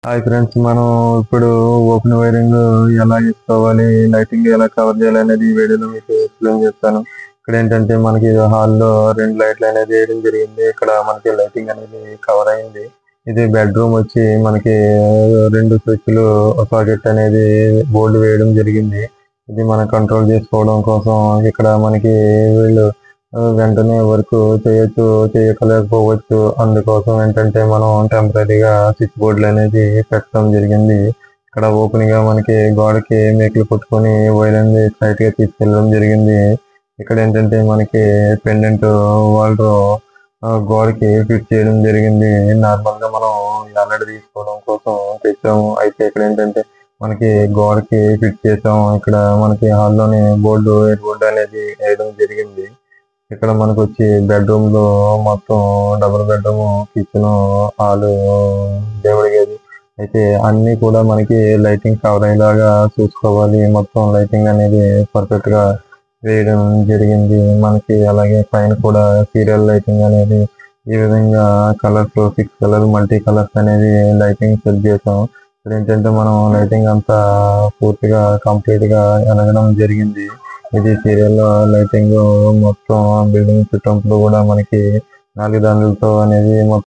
Hi friends, మనం ఇప్పుడు open wiring ఎలా చేసుకోవాలి, లైటింగ్ ఎలా కవర్ చేయాలి అనేది ఈ వీడియోలో మీకు ఎక్స్ప్లెయిన్ చేస్తాను. ఇక్కడ ఏంటంటే మనకి హాల్లో 2 లైట్లు అనేది వేయడం జరిగింది. ఇక్కడ మనకి లైటింగ్ అనేది కవర్ అయింది. ఇది బెడ్రూమ్ వచ్చి మనకి 2 స్విచ్లు సాకెట్ అనేది బోర్డు వేయడం జరిగింది. ఇది మనం కంట్రోల్ చేసుకోవడం కోసం ఇక్కడ మనకి వీళ్ళు వెంటనే వర్క్ చేయొచ్చు, చేయలేకపోవచ్చు. అందుకోసం ఏంటంటే మనం టెంపరరీగా స్విచ్ బోర్డులు అనేది పెట్టడం జరిగింది. ఇక్కడ ఓపెన్ గా మనకి గోడకి మేకులు కొట్టుకొని వైర్ అనేది స్ట్రైట్ గా తీసుకెళ్ళడం జరిగింది. ఇక్కడ ఏంటంటే మనకి పెండెంట్ వాల్ గోడకి ఫిట్ చేయడం జరిగింది. నార్మల్ గా మనం ఎల్లడి తీసుకోవడం కోసం తెచ్చాము. అయితే ఇక్కడ ఏంటంటే మనకి గోడకి ఫిట్ చేసాం. ఇక్కడ మనకి హాల్లోని ఎయిర్ బోర్డు అనేది వేయడం జరిగింది. ఇక్కడ మనకు వచ్చి బెడ్రూమ్ లో మొత్తం డబుల్ బెడ్రూమ్, కిచెన్, హాల్, దేవుడి గది అయితే అన్ని కూడా మనకి లైటింగ్ కవర్ అయ్యేలాగా చూసుకోవాలి. మొత్తం లైటింగ్ అనేది పర్ఫెక్ట్ గా వేయడం జరిగింది. మనకి అలాగే పైన కూడా సీరియల్ లైటింగ్ అనేది ఈ విధంగా కలర్స్ 6 కలర్ మల్టీ కలర్స్ అనేది లైటింగ్ సెట్ చేసాం. ఇక్కడ ఏంటంటే మనం లైటింగ్ అంతా పూర్తిగా కంప్లీట్ గా ఎనగడం జరిగింది. ఇది సీరియల్ లైటింగ్ మొత్తం బిల్డింగ్ చుట్టూ కూడా మనకి 4 దానులతో అనేది